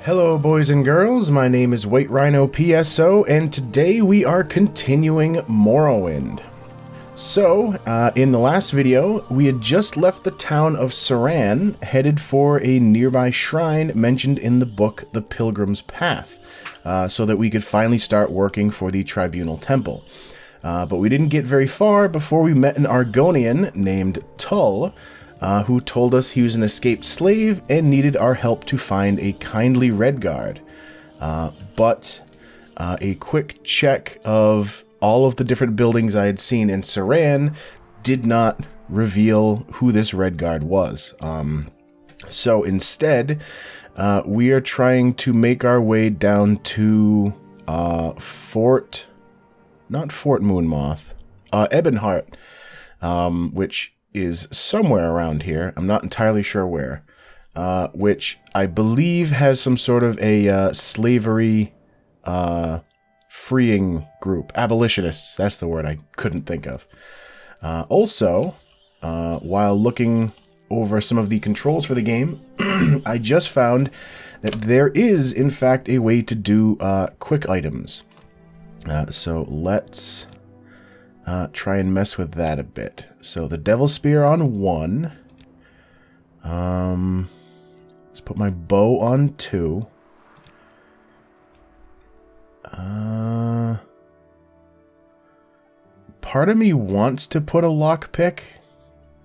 Hello boys and girls, my name is White Rhino PSO, and today we are continuing Morrowind. So, in the last video, we had just left the town of Saran, headed for a nearby shrine mentioned in the book The Pilgrim's Path, so that we could finally start working for the Tribunal Temple. But we didn't get very far before we met an Argonian named Tull, who told us he was an escaped slave and needed our help to find a kindly Redguard. But a quick check of all of the different buildings I had seen in Saran did not reveal who this Redguard was. So instead, we are trying to make our way down to not Fort Moonmoth, Ebonheart, which is somewhere around here. I'm not entirely sure where. Which I believe has some sort of a slavery freeing group. Abolitionists, that's the word I couldn't think of. Also, while looking over some of the controls for the game, I just found that there is, in fact, a way to do quick items. So let's try and mess with that a bit. So the Devil Spear on 1. Let's put my bow on 2. Part of me wants to put a lockpick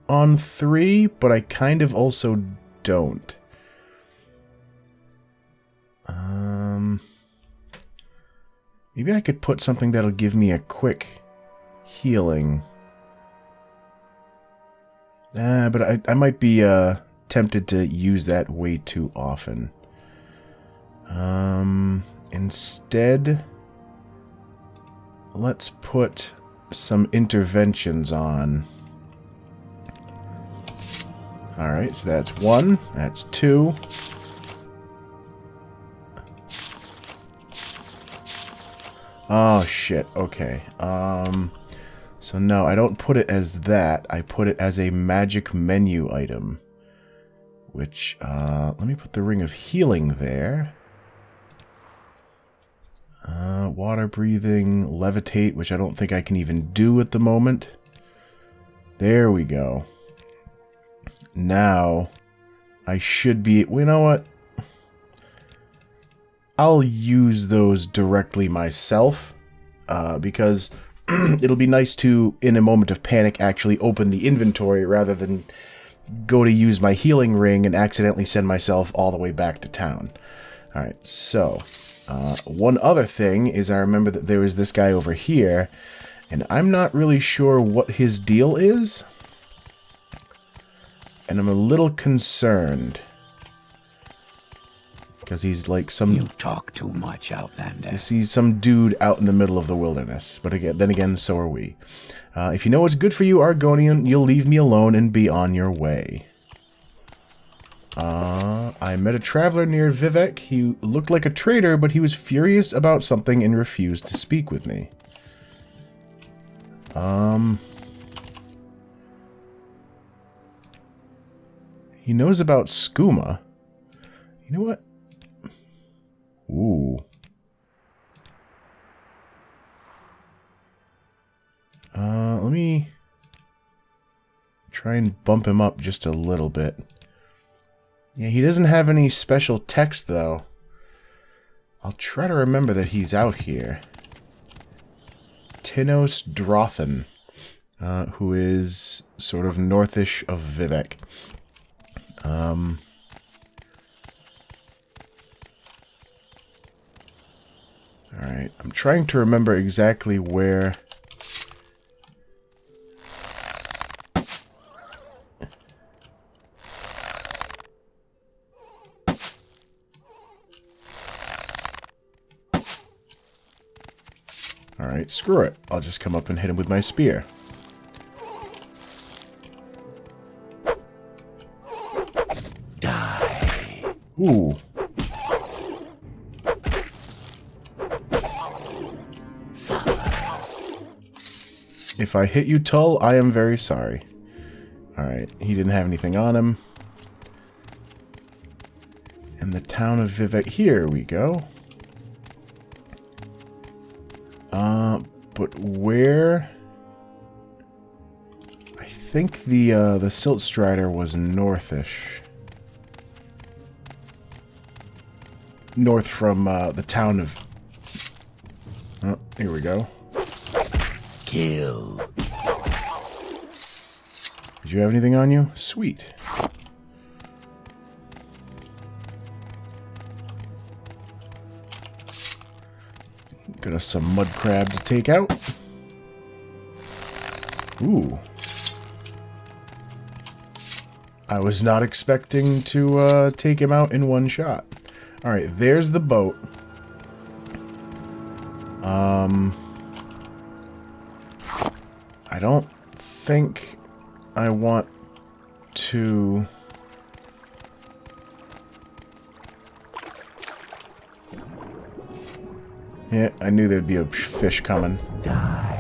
on 3, but I kind of also don't. Maybe I could put something that'll give me a quick healing. But I might be tempted to use that way too often. Instead, let's put some interventions on. Alright, so that's 1, that's 2. Oh, shit, okay. So no, I don't put it as that. I put it as a magic menu item. Which, let me put the Ring of Healing there. Water breathing, levitate, which I don't think I can even do at the moment. There we go. Now, I should be... You know what? I'll use those directly myself, because it'll be nice to, in a moment of panic, actually open the inventory rather than go to use my healing ring and accidentally send myself all the way back to town. Alright, so, one other thing is I remember that there was this guy over here, and I'm not really sure what his deal is, and I'm a little concerned. Because he's like some... You talk too much, Outlander. He's some dude out in the middle of the wilderness. But then again, so are we. If you know what's good for you, Argonian, you'll leave me alone and be on your way. I met a traveler near Vivek. He looked like a traitor, but he was furious about something and refused to speak with me. He knows about skooma. You know what? Ooh. Let me try and bump him up just a little bit. Yeah, he doesn't have any special text, though. I'll try to remember that he's out here. Tinos Drothan, who is sort of northish of Vivek. Alright, I'm trying to remember exactly where... Alright, screw it. I'll just come up and hit him with my spear. Die. Ooh. If I hit you, Tull, I am very sorry. Alright, he didn't have anything on him. in the town of Vivek. Here we go. But where? I think the Silt Strider was northish. North from the town of... Oh, here we go. Kill. Did you have anything on you? Sweet. Got us some mud crab to take out. Ooh. I was not expecting to take him out in one shot. Alright, there's the boat. I don't think I want to... Yeah, I knew there'd be a fish coming. Die.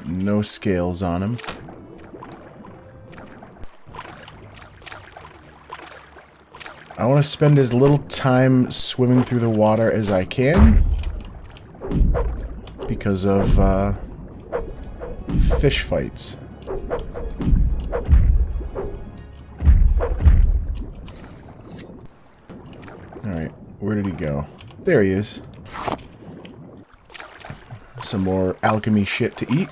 No scales on him. I want to spend as little time swimming through the water as I can because of fish fights. Alright, where did he go? There he is. Some more alchemy shit to eat.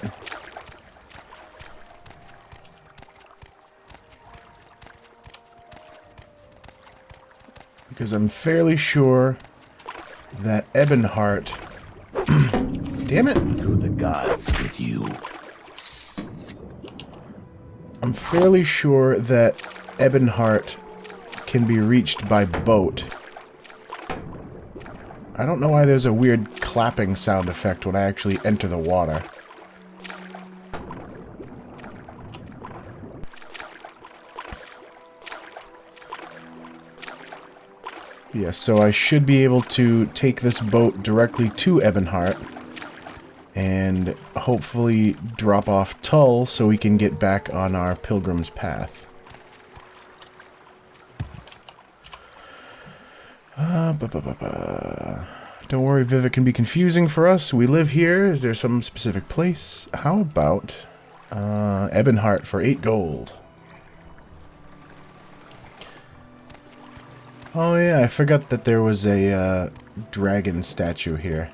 Because I'm fairly sure that Ebonheart... Damn it! To the gods with you. I'm fairly sure that Ebonheart can be reached by boat. I don't know why there's a weird clapping sound effect when I actually enter the water. Yeah, so I should be able to take this boat directly to Ebonheart and hopefully drop off Tull so we can get back on our pilgrim's path. Don't worry, Vivek can be confusing for us. We live here. Is there some specific place? How about Ebonheart for 8 gold? Oh yeah, I forgot that there was a dragon statue here.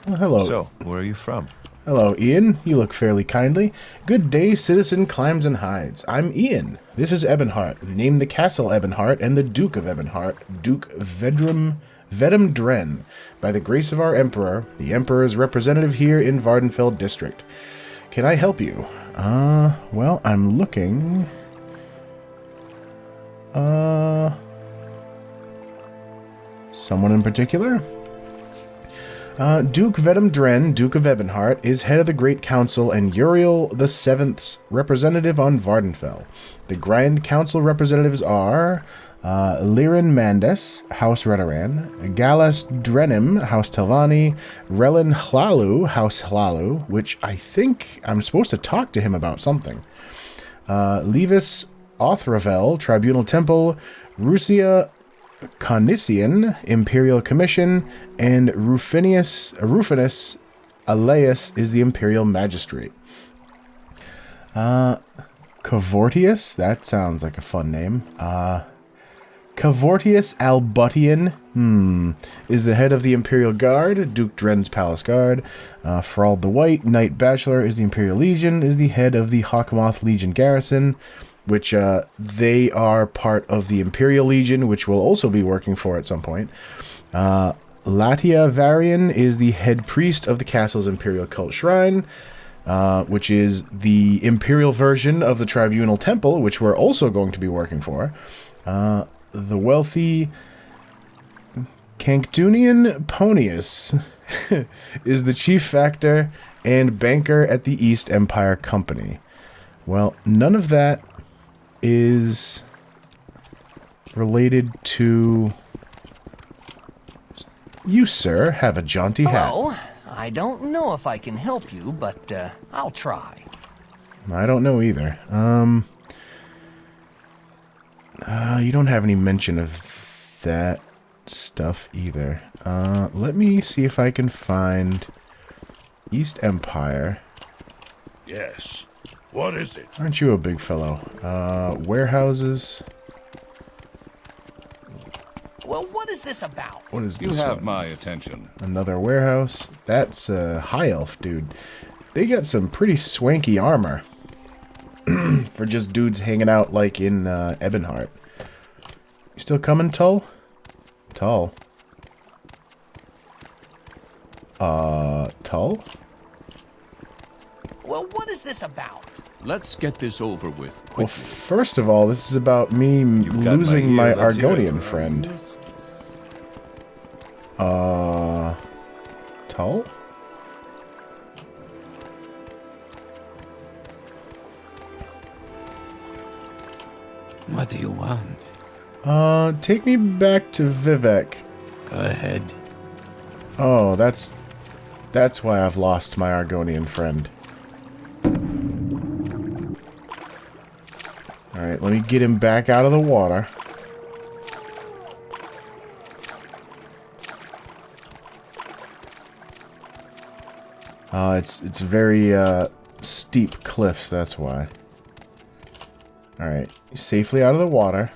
Oh, hello. So, where are you from? Hello, Ian. You look fairly kindly. Good day, citizen climbs and hides. I'm Ian. This is Ebonheart, named the Castle Ebonheart and the Duke of Ebonheart, Duke Vedum Dren, by the grace of our Emperor, the Emperor's representative here in Vardenfell District. Can I help you? Well, I'm looking... Someone in particular? Duke Vedum Dren, Duke of Ebonheart, is head of the Great Council and Uriel the Seventh's representative on Vardenfell. The Grand Council representatives are Lirin Mandes, House Redoran, Galas Drenim, House Telvanni, Relin Hlalu, House Hlalu, which I think I'm supposed to talk to him about something. Levis Othravel, Tribunal Temple, Rusia Conissian, Imperial Commission, and Rufinus Aleus is the Imperial Magistrate. Cavortius? That sounds like a fun name. Cavortius Albutian, is the head of the Imperial Guard, Duke Dren's Palace Guard. Frald the White, Knight Bachelor, is the Imperial Legion, is the head of the Hawkmoth Legion Garrison, which they are part of the Imperial Legion, which we'll also be working for at some point. Latia Varian is the head priest of the castle's Imperial Cult Shrine, which is the Imperial version of the Tribunal Temple, which we're also going to be working for. The wealthy Canctunian Ponius is the chief factor and banker at the East Empire Company. Well, none of that is related to you, sir. Have a jaunty hat. Hello. I don't know if I can help you, but I'll try. I don't know either. You don't have any mention of that stuff either. Let me see if I can find East Empire. Yes. What is it? Aren't you a big fellow? Warehouses. Well, what is this about? What is You this have one? my attention. Another warehouse. That's a high elf dude. They got some pretty swanky armor for just dudes hanging out like in Ebonheart. You still coming, Tull? Tull? Tull? Well, what is this about? Let's get this over with Well, quickly. first of all, this is about me You've got losing my ear, let's hear it. Argonian friend. Tull? What do you want? Take me back to Vivek. Go ahead. Oh, that's why I've lost my Argonian friend. Alright, let me get him back out of the water. It's very, steep cliffs, that's why. Alright, safely out of the water.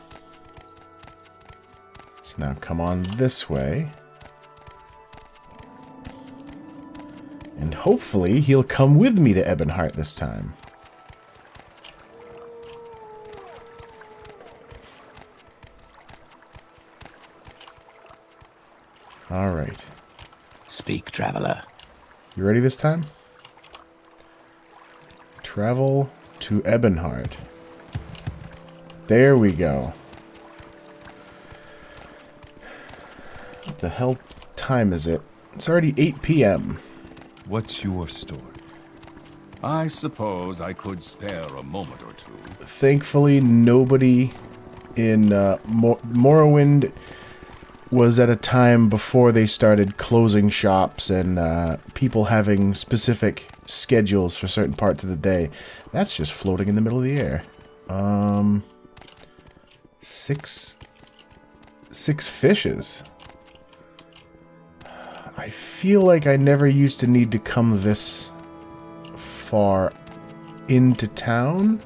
So now come on this way. And hopefully he'll come with me to Ebonheart this time. Alright. Speak, traveler. You ready this time? Travel to Ebonheart. There we go. What the hell time is it? It's already 8 p.m. What's your story? I suppose I could spare a moment or two. Thankfully, nobody in Morrowind was at a time before they started closing shops and people having specific schedules for certain parts of the day. That's just floating in the middle of the air. Six fishes. I feel like I never used to need to come this far into town.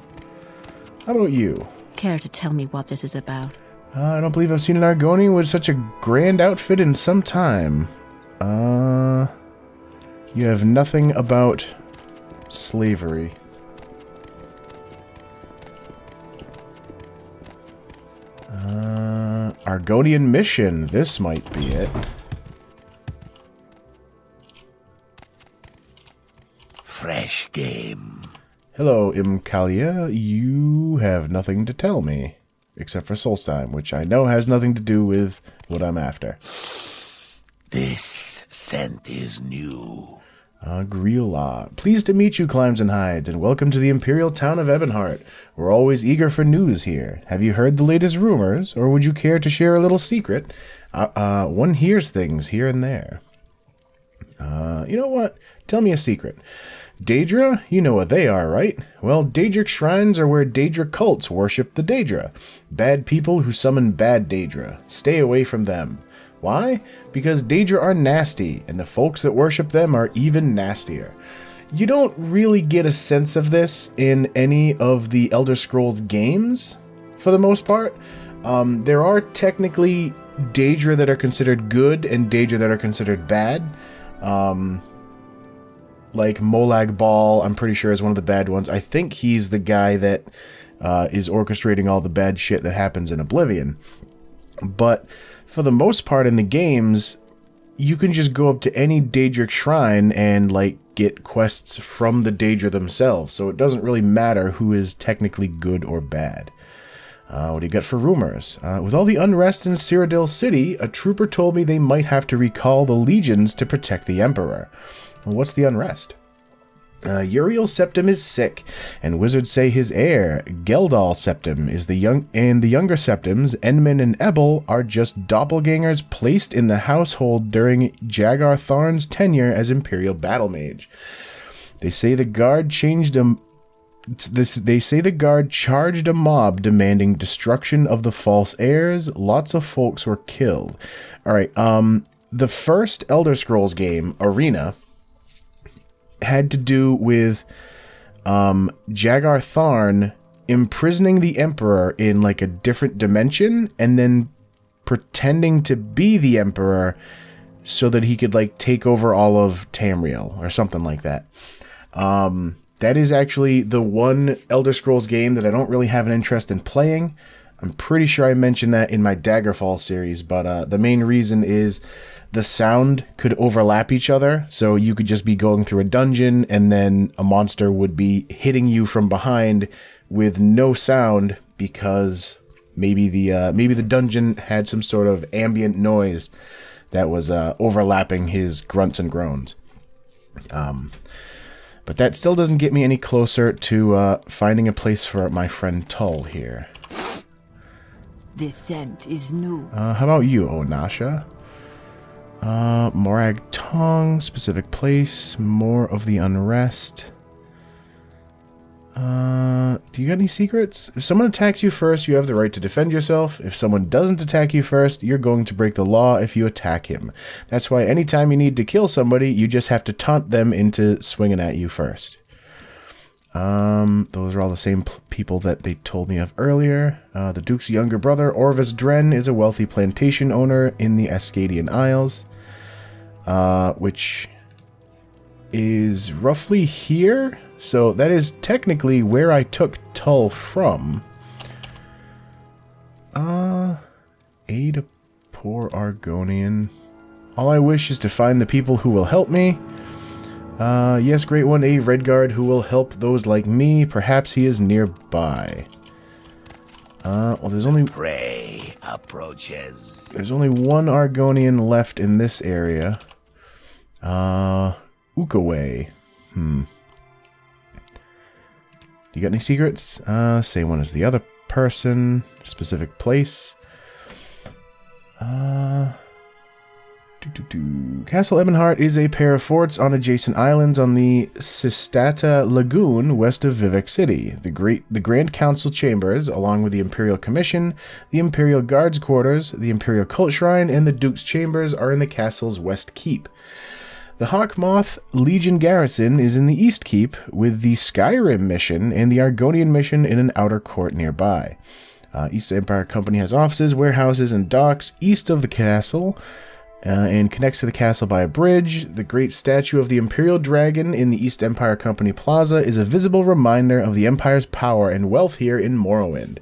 How about you? Care to tell me what this is about? I don't believe I've seen an Argonian with such a grand outfit in some time. You have nothing about slavery. Argonian Mission. This might be it. Fresh game. Hello, Imkalia. You have nothing to tell me. Except for Solstheim, which I know has nothing to do with what I'm after. This scent is new. Grilla. Pleased to meet you, Climbs and Hides, and welcome to the Imperial town of Ebonheart. We're always eager for news here. Have you heard the latest rumors, or would you care to share a little secret? One hears things here and there. You know what? Tell me a secret. Daedra? You know what they are, right? Well, Daedric shrines are where Daedra cults worship the Daedra. Bad people who summon bad Daedra. Stay away from them. Why? Because Daedra are nasty, and the folks that worship them are even nastier. You don't really get a sense of this in any of the Elder Scrolls games, for the most part. There are technically Daedra that are considered good and Daedra that are considered bad. Like Molag Bal, I'm pretty sure is one of the bad ones. I think he's the guy that is orchestrating all the bad shit that happens in Oblivion. But for the most part in the games, you can just go up to any Daedric shrine and like get quests from the Daedra themselves. So it doesn't really matter who is technically good or bad. What do you got for rumors? With all the unrest in Cyrodiil City, a trooper told me they might have to recall the legions to protect the Emperor. Well, what's the unrest? Uriel Septim is sick, and wizards say his heir, Geldal Septim, is the younger Septims, Enman and Ebel, are just doppelgangers placed in the household during Jagar Tharn's tenure as Imperial Battle Mage. They say the guard charged a mob demanding destruction of the false heirs. Lots of folks were killed. All right. The first Elder Scrolls game, Arena, had to do with Jagar Tharn imprisoning the Emperor in like a different dimension and then pretending to be the Emperor so that he could like take over all of Tamriel or something like that. That is actually the one Elder Scrolls game that I don't really have an interest in playing. I'm pretty sure I mentioned that in my Daggerfall series, but the main reason is the sound could overlap each other, so you could just be going through a dungeon and then a monster would be hitting you from behind with no sound because maybe the dungeon had some sort of ambient noise that was overlapping his grunts and groans. But that still doesn't get me any closer to finding a place for my friend Tull here. This scent is new. How about you, Onasha? Morag Tong, specific place, more of the unrest. Do you got any secrets? If someone attacks you first, you have the right to defend yourself. If someone doesn't attack you first, you're going to break the law if you attack him. That's why anytime you need to kill somebody, you just have to taunt them into swinging at you first. Those are all the same people that they told me of earlier. The Duke's younger brother, Orvis Dren, is a wealthy plantation owner in the Ascadian Isles, which is roughly here. So that is technically where I took Tull from. Aid a poor Argonian. All I wish is to find the people who will help me. Yes, Great One, a Redguard who will help those like me. Perhaps he is nearby. Well, there's only... Prey approaches. There's only one Argonian left in this area. Ukaway. You got any secrets? Same one as the other person. Specific place. Castle Ebonheart is a pair of forts on adjacent islands on the Sistata Lagoon west of Vivek City. The Grand Council Chambers, along with the Imperial Commission, the Imperial Guards Quarters, the Imperial Cult Shrine, and the Duke's Chambers are in the castle's west keep. The Hawkmoth Legion Garrison is in the East Keep, with the Skyrim Mission and the Argonian Mission in an outer court nearby. East Empire Company has offices, warehouses, and docks east of the castle, and connects to the castle by a bridge. The great statue of the Imperial Dragon in the East Empire Company Plaza is a visible reminder of the Empire's power and wealth here in Morrowind.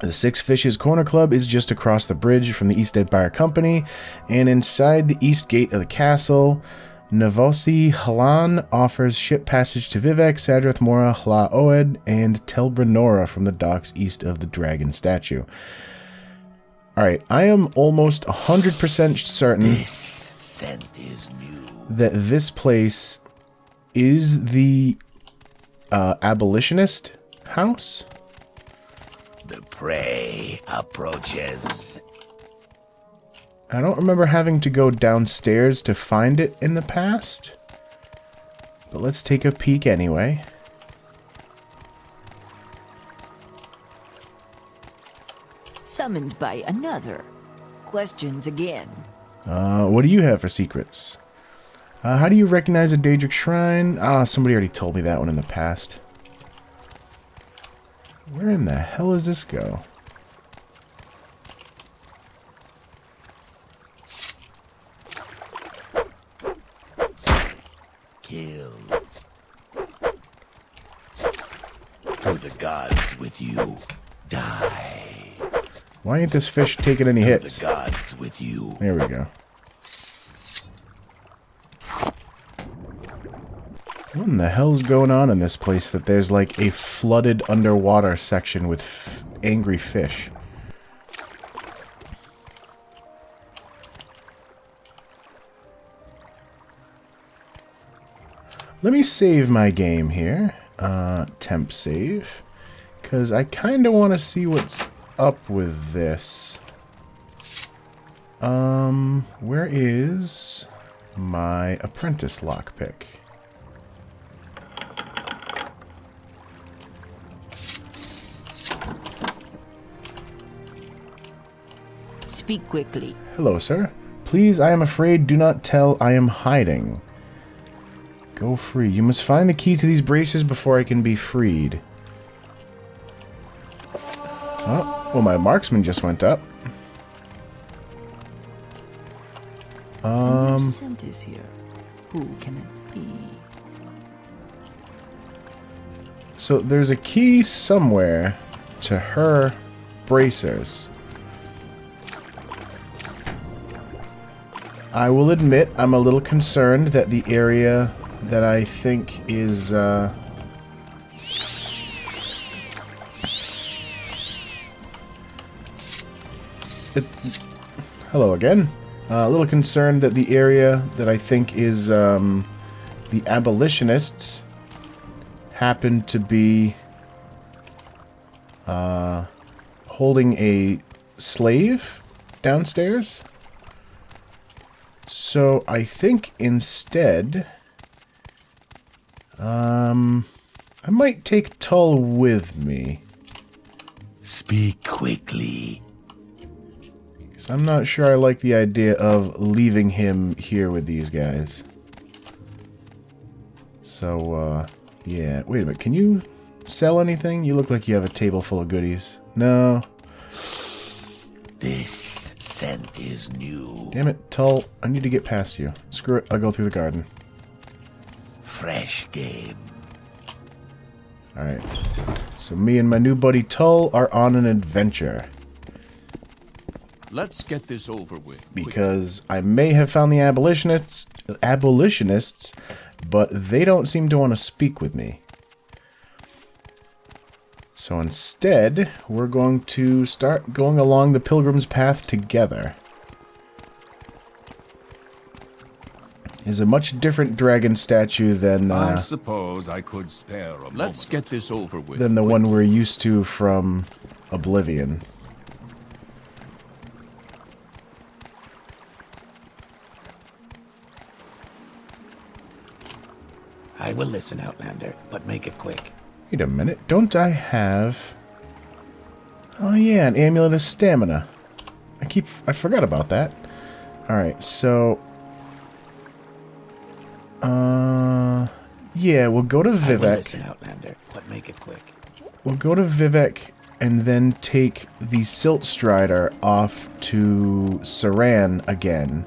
The Six Fishes Corner Club is just across the bridge from the East Empire Company, and inside the east gate of the castle, Navosi Halan offers ship passage to Vivek, Sadrith Mora, Hla Oed, and Telbranora from the docks east of the dragon statue. Alright, I am almost 100% certain This scent is new. that this place is the abolitionist house. The prey approaches. I don't remember having to go downstairs to find it in the past, but let's take a peek anyway. Summoned by another. Questions again. What do you have for secrets? How do you recognize a Daedric Shrine? Somebody already told me that one in the past. Where in the hell does this go? Kill. To the gods with you. Die. Why ain't this fish taking any hits? The gods with you. There we go. What in the hell's going on in this place that there's like a flooded underwater section with angry fish? Let me save my game here. Temp save. Because I kind of want to see what's up with this. Where is my apprentice lockpick? Speak quickly. Hello, sir. Please, I am afraid, do not tell I am hiding. Go free. You must find the key to these braces before I can be freed. Oh, well, my marksman just went up. Which scent is here? Who can it be? So there's a key somewhere to her bracers. I will admit I'm a little concerned that the area that I think is hello again. A little concerned that the area that I think is the abolitionists happen to be holding a slave downstairs. So I think instead I might take Tull with me. Speak quickly. Because I'm not sure I like the idea of leaving him here with these guys. So, yeah. Wait a minute. Can you sell anything? You look like you have a table full of goodies. No. This scent is new. Damn it, Tull. I need to get past you. Screw it. I'll go through the garden. Fresh game. Alright. So me and my new buddy Tull are on an adventure. Let's get this over with. Because I may have found the abolitionists, but they don't seem to want to speak with me. So instead, we're going to start going along the pilgrim's path together. Is a much different dragon statue than I suppose I could spare a moment. Let's get this over with. Than the one we're used to from Oblivion. I will listen, Outlander, but make it quick. Wait a minute, don't I have... Oh yeah, an amulet of stamina. I forgot about that. Alright, so... yeah, we'll go to Vivek. I will listen, Outlander, but make it quick. We'll go to Vivek and then take the Silt Strider off to Saran again.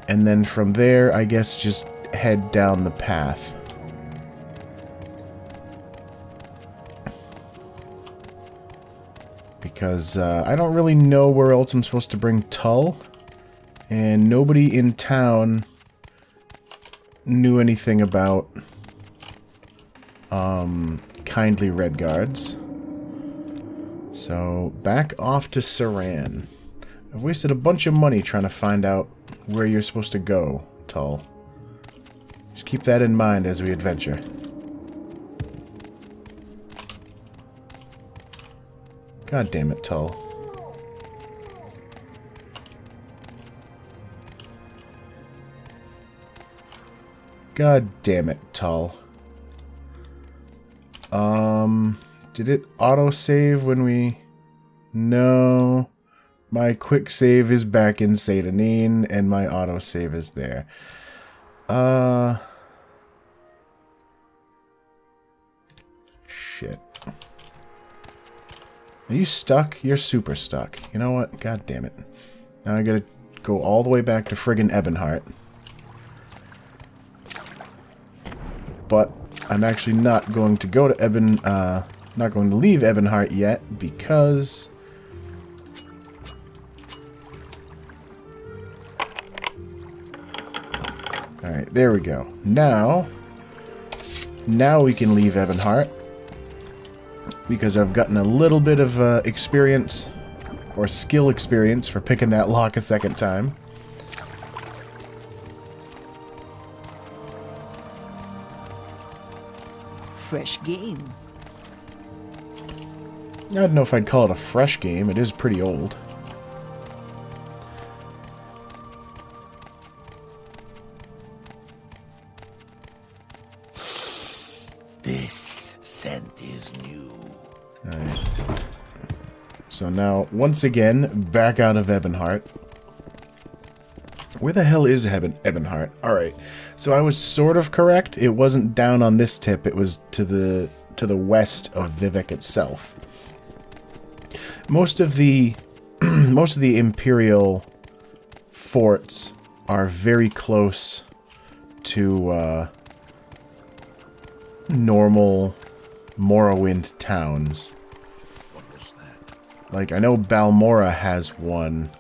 And then from there, I guess just head down the path. Because I don't really know where else I'm supposed to bring Tull. And nobody in town knew anything about kindly red guards. So back off to Saran. I've wasted a bunch of money trying to find out where you're supposed to go, Tull. Just keep that in mind as we adventure. God damn it, Tull. God damn it, Tull. Did it auto-save when we... No. My quick save is back in Satanine, and my auto-save is there. Shit. Are you stuck? You're super stuck. You know what? God damn it. Now I gotta go all the way back to friggin' Ebonheart. But I'm actually not going to go to not going to leave Ebonheart yet because alright, there we go. Now we can leave Ebonheart because I've gotten a little bit of experience or skill experience for picking that lock a second time. Fresh game. I don't know if I'd call it a fresh game. It is pretty old. This scent is new. Alright. So now, once again, back out of Ebonheart. Where the hell is Ebonheart? Alright. So I was sort of correct. It wasn't down on this tip. It was to the west of Vivek itself. Most of the Imperial forts are very close to normal Morrowind towns. Like, I know Balmora has one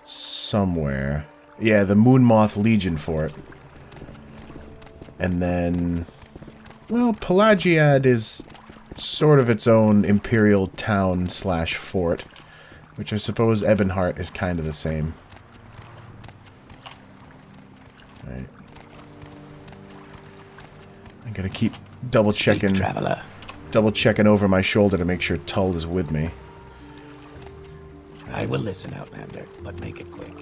somewhere. Yeah, the Moonmoth Legion fort. And then, well, Pelagiad is sort of its own Imperial town slash fort, which I suppose Ebonheart is kind of the same. Right. I gotta keep double checking. Traveler. Double checking over my shoulder to make sure Tull is with me. I will listen, Outlander, but make it quick.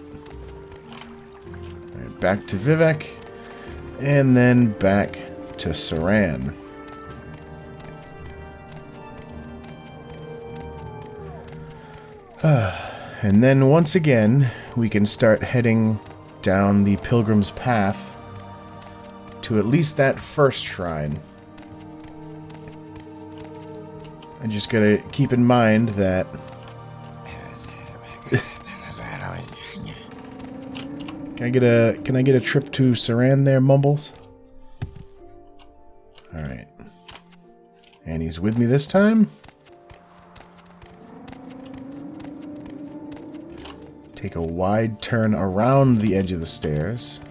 Alright, back to Vivek, and then back to Saran. And then once again, we can start heading down the Pilgrim's Path to at least that first shrine. I just gotta keep in mind that Can I get a trip to Saran there, Mumbles? Alright. And he's with me this time. Take a wide turn around the edge of the stairs.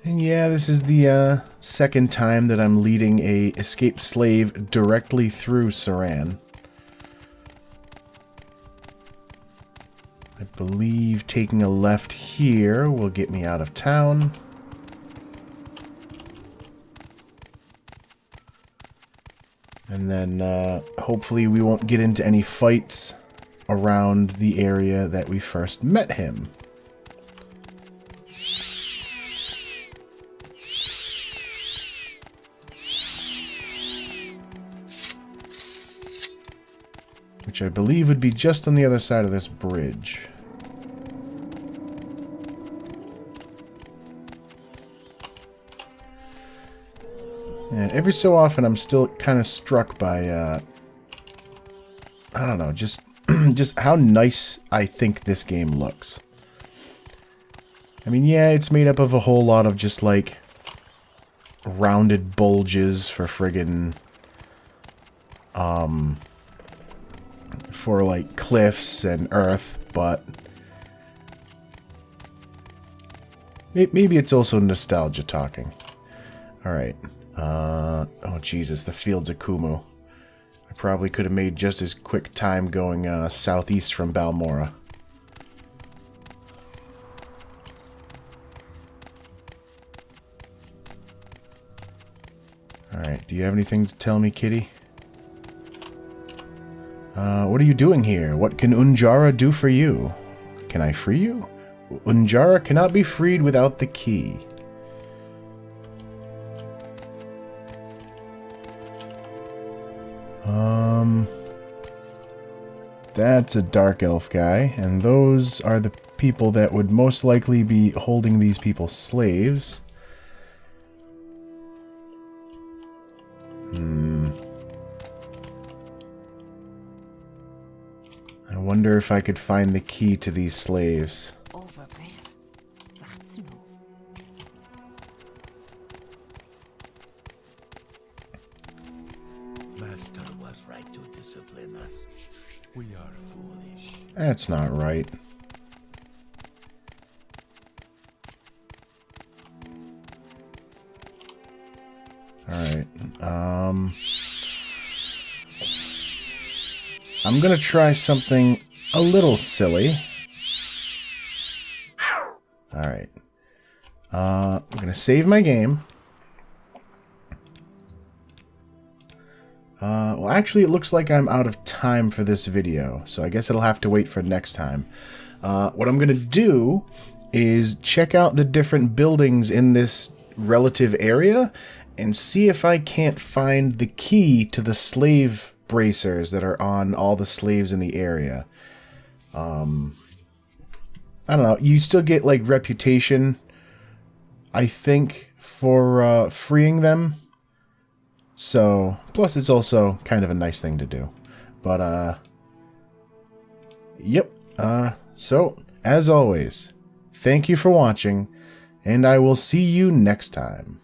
And yeah, this is the second time that I'm leading a escaped slave directly through Saran. I believe taking a left here will get me out of town. And then hopefully we won't get into any fights around the area that we first met him. Which I believe would be just on the other side of this bridge. And every so often I'm still kind of struck by, I don't know, just how nice I think this game looks. I mean, yeah, it's made up of a whole lot of just, like, rounded bulges for friggin', for, like, cliffs and earth, but maybe it's also nostalgia talking. Alright. Oh Jesus, the fields of Kumu. I probably could have made just as quick time going southeast from Balmora. Alright, do you have anything to tell me, kitty? What are you doing here? What can Unjara do for you? Can I free you? Unjara cannot be freed without the key. That's a dark elf guy, and those are the people that would most likely be holding these people slaves. I wonder if I could find the key to these slaves. Over there. That's no. Master was right to discipline us. We are foolish. That's not right. Alright, I'm gonna try something a little silly. Alright. I'm going to save my game. Well, actually, it looks like I'm out of time for this video, so I guess it'll have to wait for next time. What I'm going to do is check out the different buildings in this relative area and see if I can't find the key to the slave bracers that are on all the slaves in the area. I don't know. You still get, like, reputation, I think, for freeing them. So, plus it's also kind of a nice thing to do. But, yep. So, as always, thank you for watching, and I will see you next time.